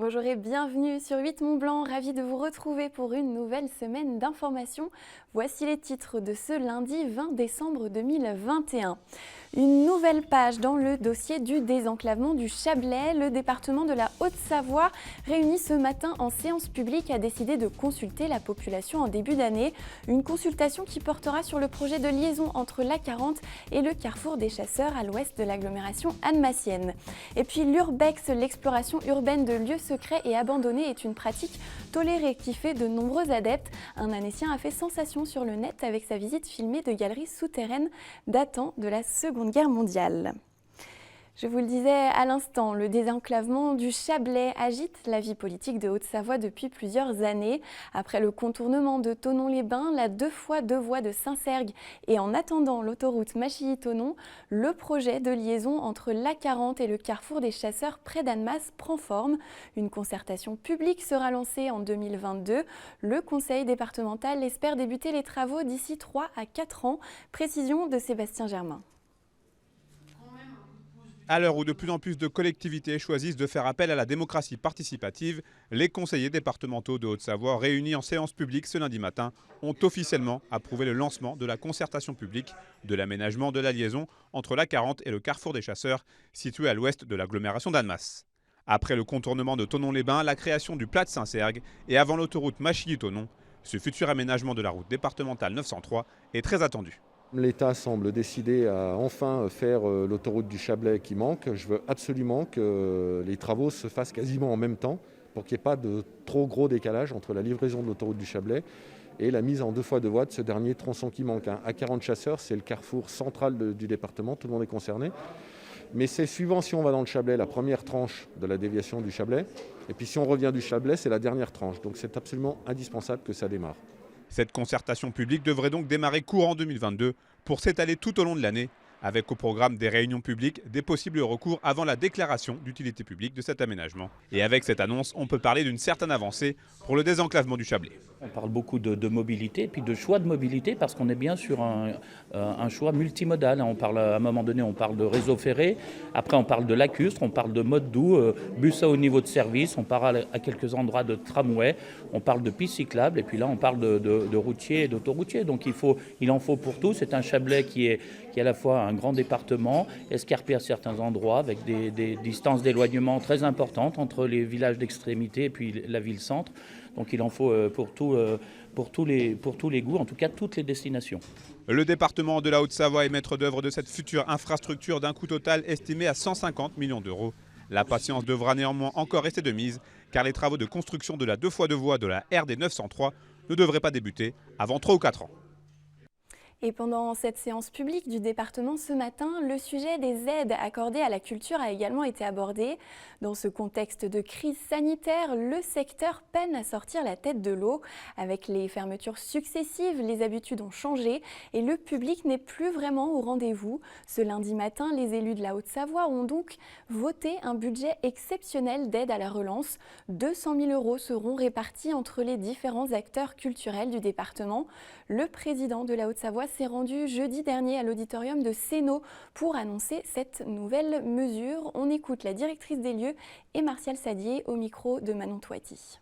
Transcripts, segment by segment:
Bonjour et bienvenue sur 8 Mont Blanc, ravi de vous retrouver pour une nouvelle semaine d'information. Voici les titres de ce lundi 20 décembre 2021. Une nouvelle page dans le dossier du désenclavement du Chablais. Le département de la Haute-Savoie, réuni ce matin en séance publique, a décidé de consulter la population en début d'année. Une consultation qui portera sur le projet de liaison entre l'A40 et le carrefour des Chasseurs à l'ouest de l'agglomération annemassienne. Et puis l'urbex, l'exploration urbaine de lieux secrets et abandonnés, est une pratique tolérée qui fait de nombreux adeptes. Un Annécien a fait sensation sur le net avec sa visite filmée de galeries souterraines datant de la Seconde Guerre mondiale. Je vous le disais à l'instant, le désenclavement du Chablais agite la vie politique de Haute-Savoie depuis plusieurs années. Après le contournement de Thonon-les-Bains, la 2x2 voies de Saint-Cergue et en attendant l'autoroute Machilly-Thonon, le projet de liaison entre l'A40 et le carrefour des Chasseurs près d'Annemasse prend forme. Une concertation publique sera lancée en 2022. Le conseil départemental espère débuter les travaux d'ici 3 à 4 ans. Précision de Sébastien Germain. À l'heure où de plus en plus de collectivités choisissent de faire appel à la démocratie participative, les conseillers départementaux de Haute-Savoie, réunis en séance publique ce lundi matin, ont officiellement approuvé le lancement de la concertation publique de l'aménagement de la liaison entre l'A40 et le carrefour des Chasseurs, situé à l'ouest de l'agglomération d'Annemasse. Après le contournement de Thonon-les-Bains, la création du plat de Saint-Cergue et avant l'autoroute Machilly-Thonon, ce futur aménagement de la route départementale 903 est très attendu. L'État semble décidé à enfin faire l'autoroute du Chablais qui manque. Je veux absolument que les travaux se fassent quasiment en même temps pour qu'il n'y ait pas de trop gros décalage entre la livraison de l'autoroute du Chablais et la mise en 2x2 voies de ce dernier tronçon qui manque. A40 Chasseurs, c'est le carrefour central du département, tout le monde est concerné. Mais c'est suivant si on va dans le Chablais, la première tranche de la déviation du Chablais. Et puis si on revient du Chablais, c'est la dernière tranche. Donc c'est absolument indispensable que ça démarre. Cette concertation publique devrait donc démarrer courant 2022 pour s'étaler tout au long de l'année, avec au programme des réunions publiques, des possibles recours avant la déclaration d'utilité publique de cet aménagement. Et avec cette annonce, on peut parler d'une certaine avancée pour le désenclavement du Chablais. On parle beaucoup de mobilité, puis de choix de mobilité, parce qu'on est bien sur un choix multimodal. On parle, à un moment donné, on parle de réseau ferré, après on parle de lacustre, on parle de mode doux, bus à haut niveau de service, on parle à quelques endroits de tramway, on parle de pistes cyclables, et puis là on parle de routiers et d'autoroutiers. Donc il en faut pour tout. C'est un Chablais qui est à la fois un grand département, escarpé à certains endroits, avec des distances d'éloignement très importantes entre les villages d'extrémité et puis la ville-centre. Donc il en faut pour tous les goûts, en tout cas toutes les destinations. Le département de la Haute-Savoie est maître d'œuvre de cette future infrastructure d'un coût total estimé à 150 millions d'euros. La patience devra néanmoins encore rester de mise, car les travaux de construction de la 2x2 voies de la RD 903 ne devraient pas débuter avant 3 ou 4 ans. Et pendant cette séance publique du département ce matin, le sujet des aides accordées à la culture a également été abordé. Dans ce contexte de crise sanitaire, le secteur peine à sortir la tête de l'eau. Avec les fermetures successives, les habitudes ont changé et le public n'est plus vraiment au rendez-vous. Ce lundi matin, les élus de la Haute-Savoie ont donc voté un budget exceptionnel d'aide à la relance. 200 000 € seront répartis entre les différents acteurs culturels du département. Le président de la Haute-Savoie s'est rendu jeudi dernier à l'auditorium de Sénaux pour annoncer cette nouvelle mesure. On écoute la directrice des lieux et Martial Sadier au micro de Manon Touati.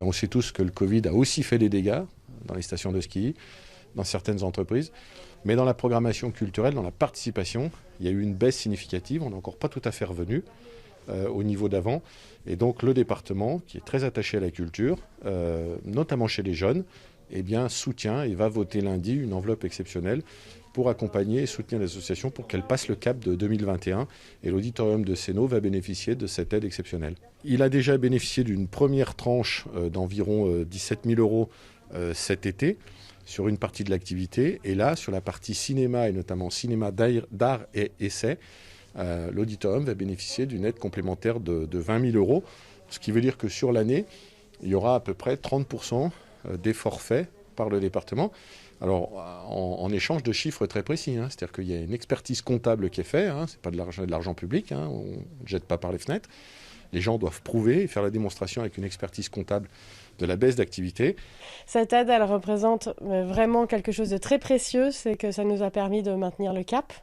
On sait tous que le Covid a aussi fait des dégâts dans les stations de ski, dans certaines entreprises. Mais dans la programmation culturelle, dans la participation, il y a eu une baisse significative. On n'est encore pas tout à fait revenu au niveau d'avant. Et donc le département, qui est très attaché à la culture, notamment chez les jeunes, eh bien, soutient et va voter lundi une enveloppe exceptionnelle pour accompagner et soutenir les associations pour qu'elles passent le cap de 2021. Et l'auditorium de Sénaux va bénéficier de cette aide exceptionnelle. Il a déjà bénéficié d'une première tranche d'environ 17 000 € cet été sur une partie de l'activité. Et là, sur la partie cinéma et notamment cinéma d'art et essai, l'auditorium va bénéficier d'une aide complémentaire de 20 000 €, ce qui veut dire que sur l'année, il y aura à peu près 30% des forfaits par le département. Alors, en échange de chiffres très précis, c'est-à-dire qu'il y a une expertise comptable qui est faite, ce n'est pas de l'argent public, on ne jette pas par les fenêtres. Les gens doivent prouver et faire la démonstration avec une expertise comptable de la baisse d'activité. Cette aide, elle représente vraiment quelque chose de très précieux, c'est que ça nous a permis de maintenir le cap.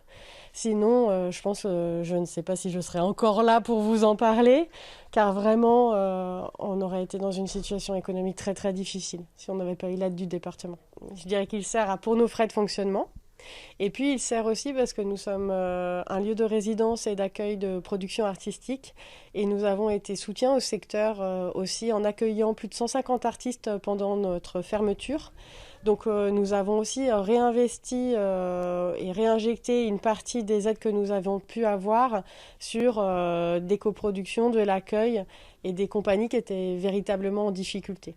Sinon, je ne sais pas si je serais encore là pour vous en parler, car vraiment, on aurait été dans une situation économique très très difficile si on n'avait pas eu l'aide du département. Je dirais qu'il sert pour nos frais de fonctionnement. Et puis il sert aussi parce que nous sommes un lieu de résidence et d'accueil de production artistique et nous avons été soutien au secteur aussi en accueillant plus de 150 artistes pendant notre fermeture. Donc nous avons aussi réinvesti et réinjecté une partie des aides que nous avons pu avoir sur des coproductions, de l'accueil et des compagnies qui étaient véritablement en difficulté.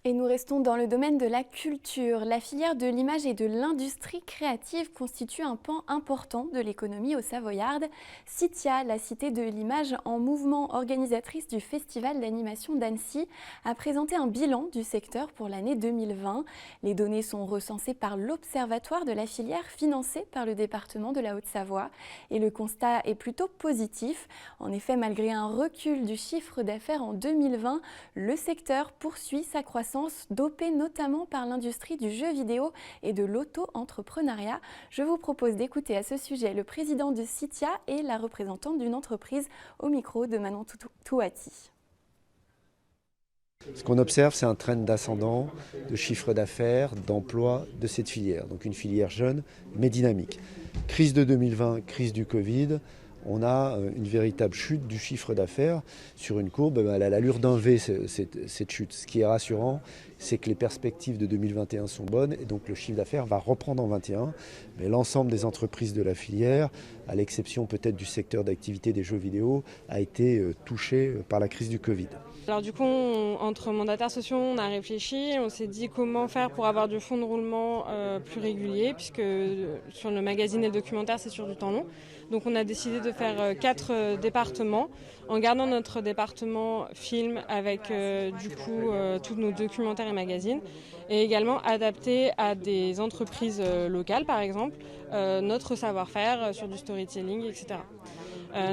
Et nous restons dans le domaine de la culture. La filière de l'image et de l'industrie créative constitue un pan important de l'économie haut-savoyarde. Citia, la cité de l'image en mouvement, organisatrice du Festival d'animation d'Annecy, a présenté un bilan du secteur pour l'année 2020. Les données sont recensées par l'Observatoire de la filière financé par le département de la Haute-Savoie. Et le constat est plutôt positif. En effet, malgré un recul du chiffre d'affaires en 2020, le secteur poursuit sa croissance, dopé notamment par l'industrie du jeu vidéo et de l'auto-entrepreneuriat. Je vous propose d'écouter à ce sujet le président de Citia et la représentante d'une entreprise au micro de Manon Touati. Ce qu'on observe, c'est un trend d'ascendant de chiffre d'affaires, d'emploi de cette filière. Donc une filière jeune mais dynamique. Crise de 2020, crise du Covid. On a une véritable chute du chiffre d'affaires sur une courbe, elle a l'allure d'un V cette chute. Ce qui est rassurant, c'est que les perspectives de 2021 sont bonnes et donc le chiffre d'affaires va reprendre en 2021. Mais l'ensemble des entreprises de la filière, à l'exception peut-être du secteur d'activité des jeux vidéo, a été touché par la crise du Covid. Alors du coup, entre mandataires sociaux, on a réfléchi, on s'est dit comment faire pour avoir du fonds de roulement plus régulier, puisque sur le magazine et le documentaire, c'est sur du temps long. Donc on a décidé de faire 4 départements, en gardant notre département film avec tous nos documentaires et magazines, et également adapté à des entreprises locales par exemple, notre savoir-faire sur du storytelling, etc.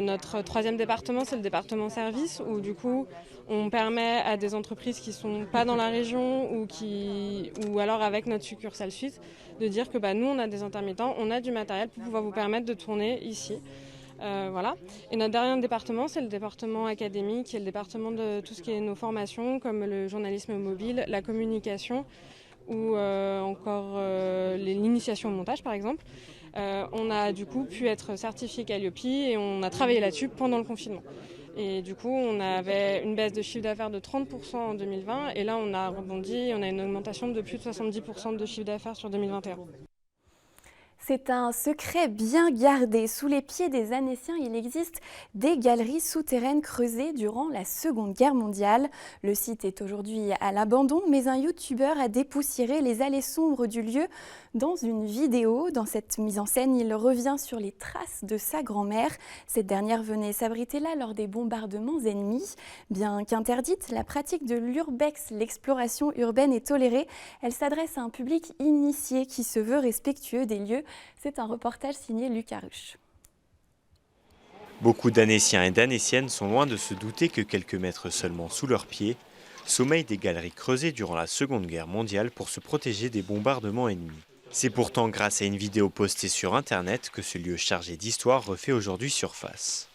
Notre 3e département, c'est le département service, où du coup on permet à des entreprises qui ne sont pas dans la région ou alors avec notre succursale suisse de dire que nous on a des intermittents, on a du matériel pour pouvoir vous permettre de tourner ici. Voilà. Et notre dernier département, c'est le département académique, qui est le département de tout ce qui est nos formations, comme le journalisme mobile, la communication ou encore l'initiation au montage par exemple. On a du coup pu être certifié Calliope et on a travaillé là-dessus pendant le confinement. Et du coup, on avait une baisse de chiffre d'affaires de 30% en 2020 et là, on a rebondi, on a une augmentation de plus de 70% de chiffre d'affaires sur 2021. C'est un secret bien gardé. Sous les pieds des Annéciens, il existe des galeries souterraines creusées durant la Seconde Guerre mondiale. Le site est aujourd'hui à l'abandon, mais un youtubeur a dépoussiéré les allées sombres du lieu dans une vidéo. Dans cette mise en scène, il revient sur les traces de sa grand-mère. Cette dernière venait s'abriter là lors des bombardements ennemis. Bien qu'interdite, la pratique de l'urbex, l'exploration urbaine, est tolérée. Elle s'adresse à un public initié qui se veut respectueux des lieux. C'est un reportage signé Lucas Ruche. Beaucoup d'Annéciens et d'Annéciennes sont loin de se douter que quelques mètres seulement sous leurs pieds sommeillent des galeries creusées durant la Seconde Guerre mondiale pour se protéger des bombardements ennemis. C'est pourtant grâce à une vidéo postée sur Internet que ce lieu chargé d'histoire refait aujourd'hui surface.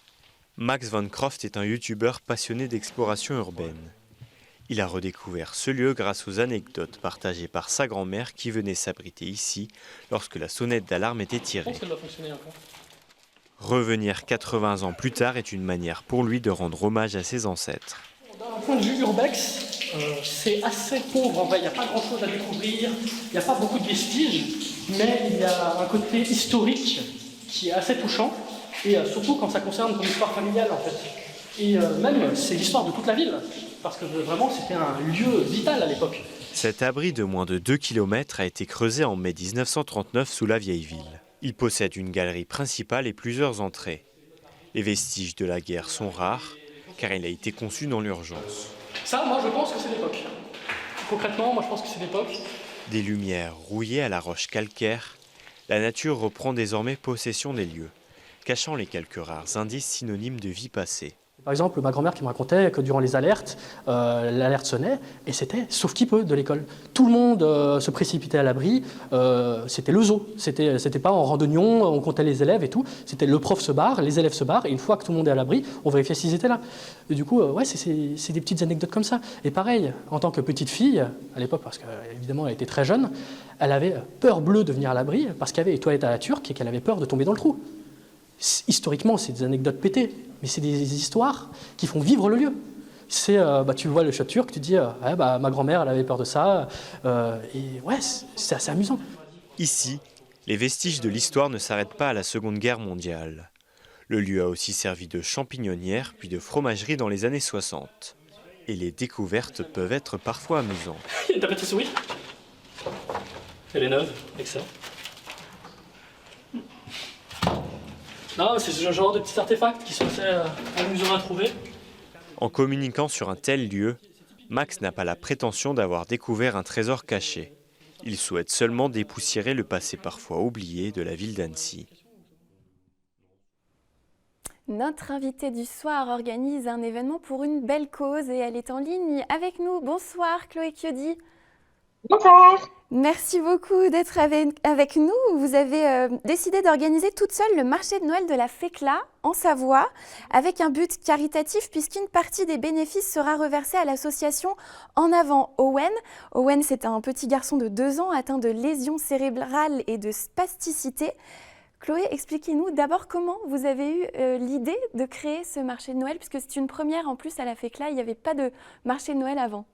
Max Van Croft est un youtubeur passionné d'exploration urbaine. Il a redécouvert ce lieu grâce aux anecdotes partagées par sa grand-mère qui venait s'abriter ici lorsque la sonnette d'alarme était tirée. Revenir 80 ans plus tard est une manière pour lui de rendre hommage à ses ancêtres. D'un point de vue urbex, c'est assez pauvre en vrai, il n'y a pas grand chose à découvrir, il n'y a pas beaucoup de vestiges, mais il y a un côté historique qui est assez touchant, et surtout quand ça concerne ton histoire familiale en fait. Et même, c'est l'histoire de toute la ville, parce que vraiment c'était un lieu vital à l'époque. Cet abri de moins de 2 km a été creusé en mai 1939 sous la vieille ville. Il possède une galerie principale et plusieurs entrées. Les vestiges de la guerre sont rares, car il a été conçu dans l'urgence. Ça, moi je pense que c'est l'époque. Concrètement, moi je pense que c'est l'époque. Des lumières rouillées à la roche calcaire, la nature reprend désormais possession des lieux, cachant les quelques rares indices synonymes de vie passée. Par exemple, ma grand-mère qui me racontait que durant les alertes, l'alerte sonnait et c'était sauf qui peut de l'école. Tout le monde se précipitait à l'abri, c'était le zoo. C'était pas en randonnion, on comptait les élèves et tout. C'était le prof se barre, les élèves se barrent et une fois que tout le monde est à l'abri, on vérifiait s'ils étaient là. Et du coup, ouais, c'est des petites anecdotes comme ça. Et pareil, en tant que petite fille, à l'époque, parce qu'évidemment elle était très jeune, elle avait peur bleue de venir à l'abri parce qu'il y avait les toilettes à la turque et qu'elle avait peur de tomber dans le trou. Historiquement, c'est des anecdotes pétées, mais c'est des histoires qui font vivre le lieu. Tu vois le chat turc, tu te dis ma grand-mère elle avait peur de ça, et ouais, c'est assez amusant. Ici, les vestiges de l'histoire ne s'arrêtent pas à la Seconde Guerre mondiale. Le lieu a aussi servi de champignonnière puis de fromagerie dans les années 60. Et les découvertes peuvent être parfois amusantes. Une tapette à souris. Elle est neuve, excellent. Non, c'est ce genre de petits artefacts qui sont assez amusants à trouver. En communiquant sur un tel lieu, Max n'a pas la prétention d'avoir découvert un trésor caché. Il souhaite seulement dépoussiérer le passé parfois oublié de la ville d'Annecy. Notre invitée du soir organise un événement pour une belle cause et elle est en ligne avec nous. Bonsoir Chloé Chiodi. Bonsoir. Merci beaucoup d'être avec nous. Vous avez décidé d'organiser toute seule le marché de Noël de la Fécla en Savoie avec un but caritatif puisqu'une partie des bénéfices sera reversée à l'association En Avant Owen. Owen, c'est un petit garçon de 2 ans atteint de lésions cérébrales et de spasticité. Chloé, expliquez-nous d'abord comment vous avez eu l'idée de créer ce marché de Noël puisque c'est une première en plus à la Fécla, il n'y avait pas de marché de Noël avant.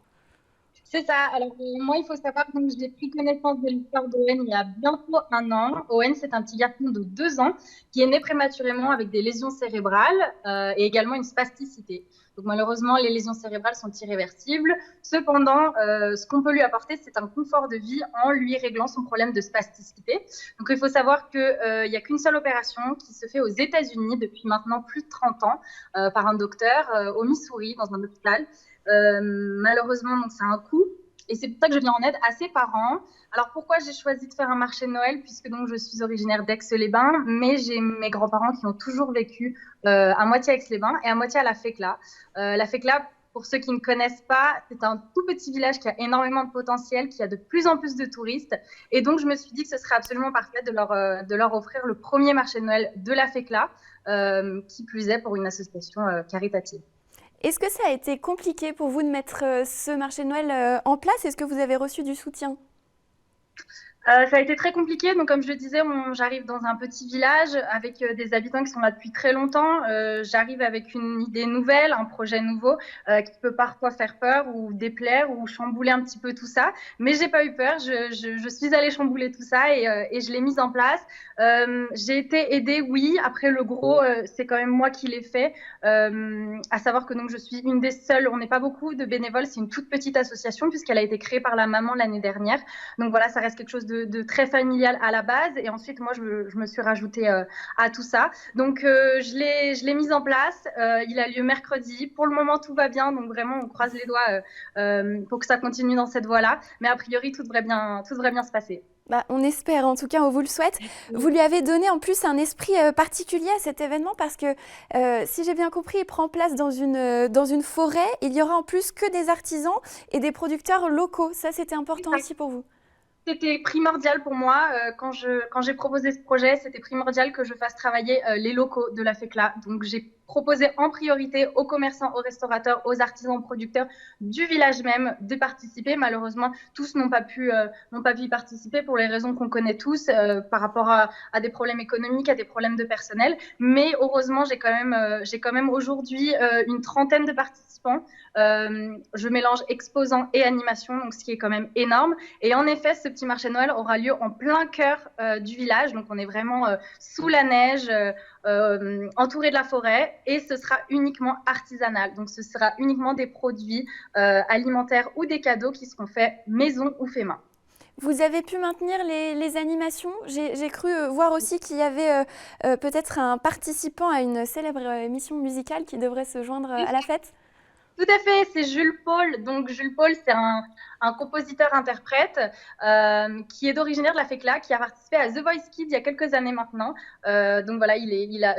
C'est ça. Alors, moi, il faut savoir que j'ai pris connaissance de l'histoire d'Owen il y a bientôt 1 an. Owen, c'est un petit garçon de 2 ans qui est né prématurément avec des lésions cérébrales et également une spasticité. Donc, malheureusement, les lésions cérébrales sont irréversibles. Cependant, ce qu'on peut lui apporter, c'est un confort de vie en lui réglant son problème de spasticité. Donc, il faut savoir qu'il n'y a qu'une seule opération qui se fait aux États-Unis depuis maintenant plus de 30 ans par un docteur au Missouri, dans un hôpital. Malheureusement, donc c'est un coût et c'est pour ça que je viens en aide à ses parents. Alors pourquoi j'ai choisi de faire un marché de Noël puisque donc je suis originaire d'Aix-les-Bains, mais j'ai mes grands-parents qui ont toujours vécu à moitié à Aix-les-Bains et à moitié à la Fécla. La Fécla, pour ceux qui ne connaissent pas, c'est un tout petit village qui a énormément de potentiel, qui a de plus en plus de touristes et donc je me suis dit que ce serait absolument parfait de leur offrir le premier marché de Noël de la Fécla, qui plus est pour une association caritative. Est-ce que ça a été compliqué pour vous de mettre ce marché de Noël en place? Est-ce que vous avez reçu du soutien? Ça a été très compliqué. Donc, comme je le disais, j'arrive dans un petit village avec des habitants qui sont là depuis très longtemps. J'arrive avec une idée nouvelle, un projet nouveau qui peut parfois faire peur ou déplaire ou chambouler un petit peu tout ça. Mais j'ai pas eu peur. Je suis allée chambouler tout ça et je l'ai mise en place. J'ai été aidée, oui. Après, le gros, c'est quand même moi qui l'ai fait. À savoir que donc je suis une des seules. On n'est pas beaucoup de bénévoles. C'est une toute petite association puisqu'elle a été créée par la maman l'année dernière. Donc voilà, ça reste quelque chose de très familial à la base et ensuite moi je me suis rajoutée à tout ça, donc je l'ai mise en place. Il a lieu mercredi, pour le moment tout va bien, donc vraiment on croise les doigts pour que ça continue dans cette voie-là, mais a priori tout devrait bien se passer. On espère, en tout cas, on vous le souhaite. Vous lui avez donné en plus un esprit particulier à cet événement parce que, si j'ai bien compris, il prend place dans une forêt. Il y aura en plus que des artisans et des producteurs locaux. Ça, c'était important aussi pour vous. C'était primordial pour moi. Quand j'ai proposé ce projet, c'était primordial que je fasse travailler les locaux de la Fécla. Donc, j'ai proposé en priorité aux commerçants, aux restaurateurs, aux artisans producteurs du village même de participer. Malheureusement, tous n'ont pas pu y participer pour les raisons qu'on connaît tous par rapport à des problèmes économiques, à des problèmes de personnel. Mais heureusement, j'ai quand même aujourd'hui une trentaine de participants. Je mélange exposants et animation, donc ce qui est quand même énorme. Et en effet, ce petit marché de Noël aura lieu en plein cœur du village. Donc, on est vraiment sous la neige, entouré de la forêt. Et ce sera uniquement artisanal. Donc, ce sera uniquement des produits alimentaires ou des cadeaux qui seront faits maison ou fait main. Vous avez pu maintenir les animations? J'ai cru voir aussi qu'il y avait peut-être un participant à une célèbre émission musicale qui devrait se joindre à la fête. Tout à fait, c'est Jules Paul. Donc Jules Paul, c'est un compositeur-interprète qui est originaire de la FECLA, qui a participé à The Voice Kids il y a quelques années maintenant. Donc voilà,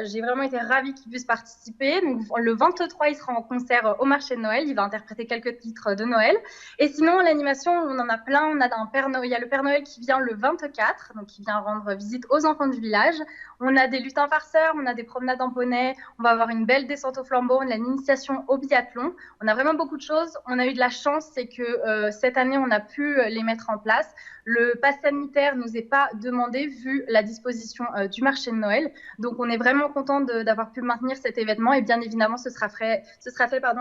j'ai vraiment été ravie qu'il puisse participer. Donc, le 23, il sera en concert au marché de Noël. Il va interpréter quelques titres de Noël. Et sinon, l'animation, on en a plein. Il y a le Père Noël qui vient le 24, donc qui vient rendre visite aux enfants du village. On a des lutins farceurs, on a des promenades en poney, on va avoir une belle descente au flambeau, on a une initiation au biathlon. On a vraiment beaucoup de choses. On a eu de la chance, c'est que cette année, on a pu les mettre en place. Le pass sanitaire nous est pas demandé vu la disposition du marché de Noël. Donc, on est vraiment content d'avoir pu maintenir cet événement. Et bien évidemment, ce sera fait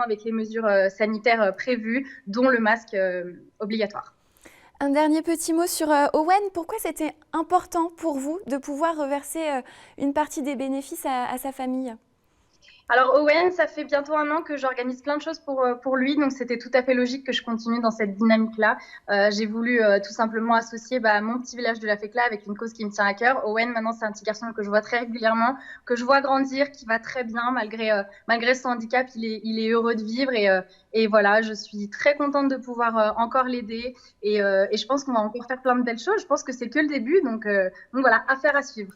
avec les mesures sanitaires prévues, dont le masque obligatoire. Un dernier petit mot sur Owen. Pourquoi c'était important pour vous de pouvoir reverser une partie des bénéfices à sa famille ? Alors Owen, ça fait bientôt 1 an que j'organise plein de choses pour lui, donc c'était tout à fait logique que je continue dans cette dynamique-là. J'ai voulu tout simplement associer mon petit village de la FECLA avec une cause qui me tient à cœur. Owen, maintenant, c'est un petit garçon que je vois très régulièrement, que je vois grandir, qui va très bien malgré son handicap. Il est heureux de vivre et voilà, je suis très contente de pouvoir encore l'aider et je pense qu'on va encore faire plein de belles choses. Je pense que c'est que le début, donc voilà, affaire à suivre.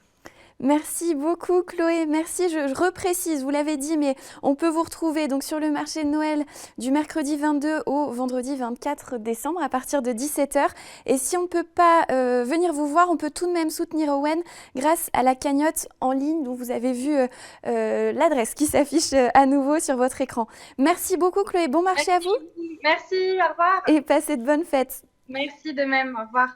Merci beaucoup Chloé, merci. Je reprécise, vous l'avez dit, mais on peut vous retrouver donc sur le marché de Noël du mercredi 22 au vendredi 24 décembre à partir de 17h. Et si on ne peut pas venir vous voir, on peut tout de même soutenir Owen grâce à la cagnotte en ligne dont vous avez vu l'adresse qui s'affiche à nouveau sur votre écran. Merci beaucoup Chloé, bon marché à vous. Merci, au revoir. Et passez de bonnes fêtes. Merci de même, au revoir.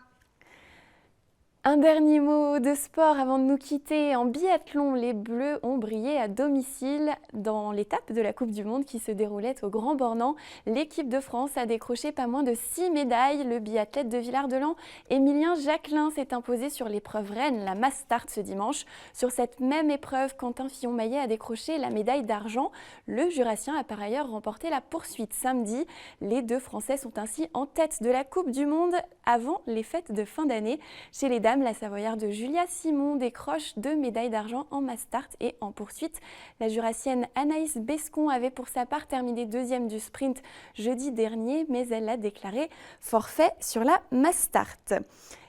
Un dernier mot de sport avant de nous quitter. En biathlon, les Bleus ont brillé à domicile dans l'étape de la Coupe du Monde qui se déroulait au Grand Bornand. L'équipe de France a décroché pas moins de 6 médailles. Le biathlète de Villard-de-Lans, Émilien Jacquelin, s'est imposé sur l'épreuve reine, la Mass Start, ce dimanche. Sur cette même épreuve, Quentin Fillon-Maillet a décroché la médaille d'argent. Le Jurassien a par ailleurs remporté la poursuite samedi. Les 2 Français sont ainsi en tête de la Coupe du Monde avant les fêtes de fin d'année. Chez les dames, la Savoyarde Julia Simon décroche 2 médailles d'argent en mass start et en poursuite. La Jurassienne Anaïs Bescon avait pour sa part terminé 2e du sprint jeudi dernier, mais elle a déclaré forfait sur la mass start.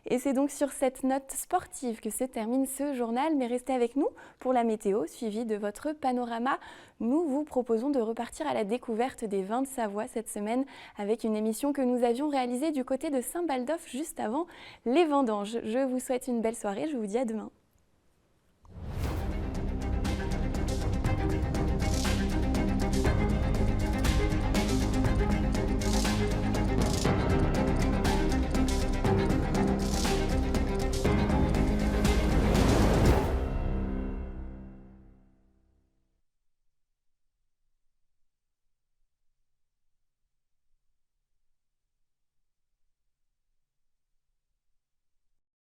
Et c'est donc sur cette note sportive que se termine ce journal, mais restez avec nous pour la météo, suivie de votre panorama. Nous vous proposons de repartir à la découverte des vins de Savoie cette semaine avec une émission que nous avions réalisée du côté de Saint-Baldoff juste avant les vendanges. Je vous souhaite une belle soirée, je vous dis à demain.